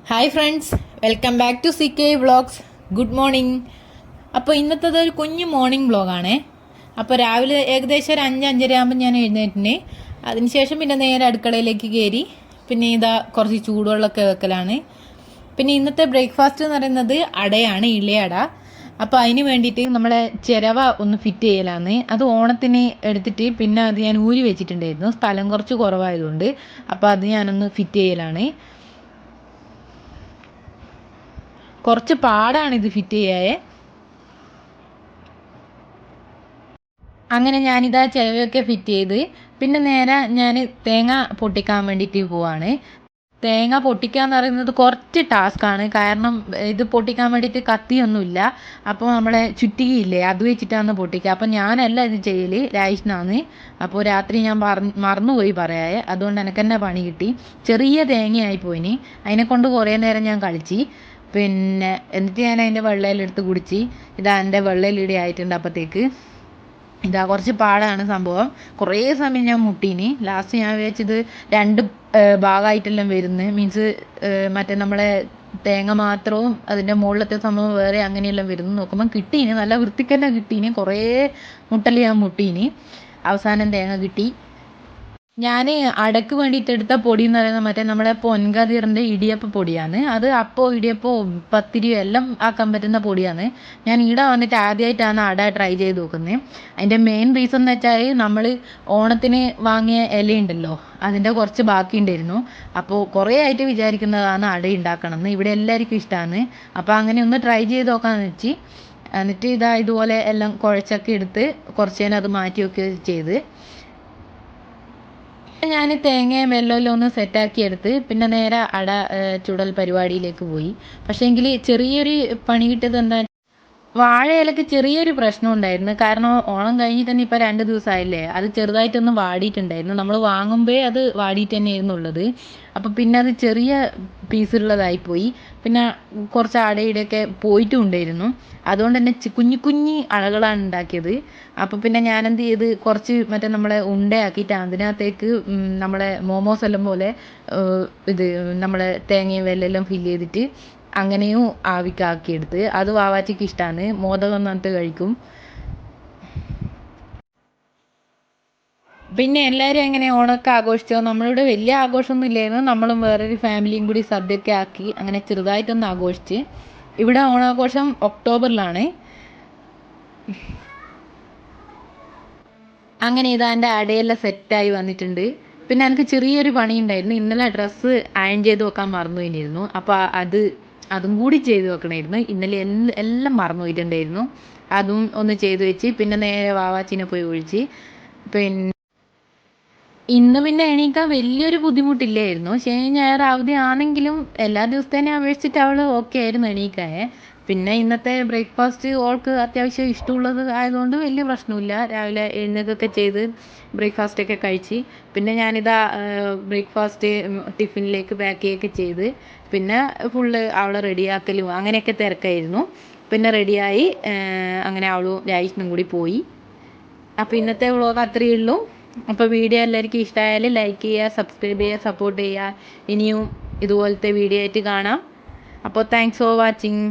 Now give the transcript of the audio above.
Hi friends, welcome back to C K vlogs. Good morning. അപ്പോൾ ഇന്നത്തേത് ഒരു കുഞ്ഞു മോർണിംഗ് വ്ളോഗാണേ. അപ്പോൾ രാവിലെ ഏകദേശം ഒരു 5-5:30 ആകുമ്പോൾ ഞാൻ എഴുന്നേറ്റിന്. അതിനുശേഷം പിന്നെ നേരെ അടുക്കളയിലേക്ക് കയറി. പിന്നെ ഇതാ കുറച്ച് ചൂടുവെള്ളമൊക്കെ വെക്കലാണ്. പിന്നെ ഇന്നത്തെ ബ്രേക്ക്ഫാസ്റ്റ് എന്ന് പറയുന്നത് അടയാണ്, ഇളയട. അപ്പോൾ അതിന് വേണ്ടിയിട്ട് നമ്മളെ ചിരവ ഒന്ന് ഫിറ്റ് ചെയ്യലാണ്. അത് ഓണത്തിന് എടുത്തിട്ട് പിന്നെ അത് ഞാൻ ഊരി വെച്ചിട്ടുണ്ടായിരുന്നു, സ്ഥലം കുറച്ച് കുറവായതുകൊണ്ട്. അപ്പോൾ അത് ഞാനൊന്ന് ഫിറ്റ് ചെയ്യലാണ്. കുറച്ച് പാടാണ് ഇത് ഫിറ്റ് ചെയ്യാൻ. അങ്ങനെ ഞാനിതാ ചിലവൊക്കെ ഫിറ്റ് ചെയ്ത് പിന്നെ നേരെ ഞാൻ തേങ്ങ പൊട്ടിക്കാൻ വേണ്ടിയിട്ട് പോവാണ്. തേങ്ങ പൊട്ടിക്കുക എന്ന് പറയുന്നത് കുറച്ച് ടാസ്ക്കാണ്. കാരണം ഇത് പൊട്ടിക്കാൻ വേണ്ടിയിട്ട് കത്തിയൊന്നുമില്ല. അപ്പോൾ നമ്മളെ ചുറ്റികയില്ലേ, അത് വെച്ചിട്ടാണ് പൊട്ടിക്കുക. അപ്പോൾ ഞാനല്ല ഇത് ചെയ്യൽ, രാജേഷിനാണ്. അപ്പോൾ രാത്രി ഞാൻ മറന്നുപോയി പറയാൻ. അതുകൊണ്ട് എനിക്ക് തന്നെ പണി കിട്ടി. ചെറിയ തേങ്ങയായി പോയിന്. അതിനെക്കൊണ്ട് കുറേ നേരം ഞാൻ കളിച്ച്. പിന്നെ എന്നിട്ട് ഞാൻ അതിൻ്റെ വെള്ളയിലെടുത്ത് കുടിച്ച്. ഇതാ എൻ്റെ വെള്ളയിലിടെ ആയിട്ടുണ്ട്. അപ്പോഴത്തേക്ക് ഇതാ കുറച്ച് പാടാണ് സംഭവം. കുറേ സമയം ഞാൻ മുട്ടീനി. ലാസ്റ്റ് ഞാൻ വിചാരിച്ചത് രണ്ട് ഭാഗമായിട്ടെല്ലാം വരുന്നത്, മീൻസ് മറ്റേ നമ്മളെ തേങ്ങ മാത്രവും അതിൻ്റെ മുകളിലത്തെ സംഭവം വേറെ അങ്ങനെയെല്ലാം വരുന്നു. നോക്കുമ്പം കിട്ടീനി, നല്ല വൃത്തിക്ക് തന്നെ കിട്ടീനി. കുറേ മുട്ടൽ ഞാൻ മുട്ടീനി. അവസാനം തേങ്ങ കിട്ടി. ഞാൻ അടക്ക് വേണ്ടിയിട്ട് എടുത്ത പൊടി എന്ന് പറയുന്നത് മറ്റേ നമ്മളെ പൊൻകതിറിൻ്റെ ഇടിയപ്പ പൊടിയാണ്. അത് അപ്പോൾ ഇടിയപ്പവും പത്തിരിയും എല്ലാം ആക്കാൻ പറ്റുന്ന പൊടിയാണ്. ഞാൻ ഇവിടെ വന്നിട്ട് ആദ്യമായിട്ടാണ് അട ട്രൈ ചെയ്ത് നോക്കുന്നത്. അതിൻ്റെ മെയിൻ റീസൺ എന്ന് വെച്ചാൽ നമ്മൾ ഓണത്തിന് വാങ്ങിയ ഇലയുണ്ടല്ലോ, അതിൻ്റെ കുറച്ച് ബാക്കി ഉണ്ടായിരുന്നു. അപ്പോൾ കുറേ ആയിട്ട് വിചാരിക്കുന്നതാണ് അട ഉണ്ടാക്കണമെന്ന്. ഇവിടെ എല്ലാവർക്കും ഇഷ്ടമാണ്. അപ്പോൾ അങ്ങനെ ഒന്ന് ട്രൈ ചെയ്ത് നോക്കാമെന്ന് വെച്ച്. എന്നിട്ട് ഇതുപോലെ എല്ലാം കുഴച്ചൊക്കെ എടുത്ത് കുറച്ച് നേരം അത് മാറ്റി വെക്കുകയും ചെയ്ത്. ഞാൻ തേങ്ങയും വെല്ലമെല്ലാം ഒന്ന് സെറ്റാക്കി എടുത്ത് പിന്നെ നേരെ അട ചുടൽ പരിപാടിയിലേക്ക് പോയി. പക്ഷേ എങ്കിൽ ചെറിയൊരു പണി കിട്ടിയത് എന്താ, വാഴയിലക്ക് ചെറിയൊരു പ്രശ്നം ഉണ്ടായിരുന്നു. കാരണം ഓണം കഴിഞ്ഞ് തന്നെ ഇപ്പോൾ 2 ദിവസമായില്ലേ, അത് ചെറുതായിട്ടൊന്ന് വാടിയിട്ടുണ്ടായിരുന്നു. നമ്മൾ വാങ്ങുമ്പോൾ അത് വാടിയിട്ട് തന്നെയായിരുന്നു ഉള്ളത്. അപ്പോൾ പിന്നെ അത് ചെറിയ പീസുള്ളതായിപ്പോയി. പിന്നെ കുറച്ച് അടയിടയൊക്കെ പോയിട്ടും ഉണ്ടായിരുന്നു. അതുകൊണ്ട് തന്നെ കുഞ്ഞി കുഞ്ഞി അടകളാണ് ഉണ്ടാക്കിയത്. അപ്പോൾ പിന്നെ ഞാനെന്ത് ചെയ്ത്, കുറച്ച് മറ്റേ നമ്മളെ ഉണ്ടയാക്കിയിട്ട് അതിനകത്തേക്ക് നമ്മളെ മോമോസ് എല്ലാം പോലെ ഇത് നമ്മളെ തേങ്ങയും വെല്ലെല്ലാം ഫില്ല് ചെയ്തിട്ട് അങ്ങനെയും ആവിക്കാക്കിയെടുത്ത്. അത് വാവാച്ചിക്ക് ഇഷ്ടമാണ്. മോദകം എന്നിട്ട് കഴിക്കും. പിന്നെ എല്ലാവരും എങ്ങനെ ഓണമൊക്കെ ആഘോഷിച്ചോ? നമ്മളിവിടെ വലിയ ആഘോഷമൊന്നും ഇല്ലായിരുന്നു. നമ്മളും വേറൊരു ഫാമിലിയും കൂടി സദ്യയൊക്കെ ആക്കി അങ്ങനെ ചെറുതായിട്ടൊന്ന് ആഘോഷിച്ച്. ഇവിടെ ഓണാഘോഷം ഒക്ടോബറിലാണ്. അങ്ങനെ ഇതാ എൻ്റെ അടയെല്ലാം സെറ്റായി വന്നിട്ടുണ്ട്. പിന്നെ എനിക്ക് ചെറിയൊരു പണി ഉണ്ടായിരുന്നു. ഇന്നലെ ഡ്രസ്സ് അയൺ ചെയ്ത് വെക്കാൻ മറന്നു പോയിരുന്നു. അപ്പോൾ അതും കൂടി ചെയ്ത് വെക്കണമായിരുന്നു. ഇന്നലെ എല്ലാം മറന്നു പോയിട്ടുണ്ടായിരുന്നു. അതും ഒന്ന് ചെയ്ത് വെച്ച് പിന്നെ നേരെ വാവാച്ചിനെ പോയി ഒഴിച്ച്. പിന്നെ ഇന്ന് പിന്നെ എണീക്കാൻ വലിയൊരു ബുദ്ധിമുട്ടില്ലായിരുന്നു. ശനി ഞായർ അവധി ആണെങ്കിലും എല്ലാ ദിവസത്തേനെ അപേക്ഷിച്ചിട്ട് അവൾ ഓക്കെ ആയിരുന്നു എണീക്കാൻ. പിന്നെ ഇന്നത്തെ ബ്രേക്ക്ഫാസ്റ്റ് ഓൾക്ക് അത്യാവശ്യം ഇഷ്ടമുള്ളത് ആയതുകൊണ്ട് വലിയ പ്രശ്നമില്ല. രാവിലെ എഴുന്നേൽക്കൊക്കെ ചെയ്ത് ബ്രേക്ക്ഫാസ്റ്റൊക്കെ കഴിച്ച് പിന്നെ ഞാനിതാ ബ്രേക്ക്ഫാസ്റ്റ് ടിഫിനിലേക്ക് പാക്ക് ചെയ്യുകയൊക്കെ ചെയ്ത് പിന്നെ ഫുള്ള് അവളെ റെഡിയാക്കലും അങ്ങനെയൊക്കെ തിരക്കായിരുന്നു. പിന്നെ റെഡിയായി അങ്ങനെ അവളും രാജേഷിനും കൂടി പോയി. അപ്പോൾ ഇന്നത്തെ വ്ളോഗ് അത്രയേ ഉള്ളൂ. അപ്പോൾ വീഡിയോ എല്ലാവർക്കും ഇഷ്ടമായാൽ ലൈക്ക് ചെയ്യുക, സബ്സ്ക്രൈബ് ചെയ്യുക, സപ്പോർട്ട് ചെയ്യുക. ഇനിയും ഇതുപോലത്തെ വീഡിയോ ആയിട്ട് കാണാം. അപ്പോൾ താങ്ക്സ് ഫോർ വാച്ചിങ്.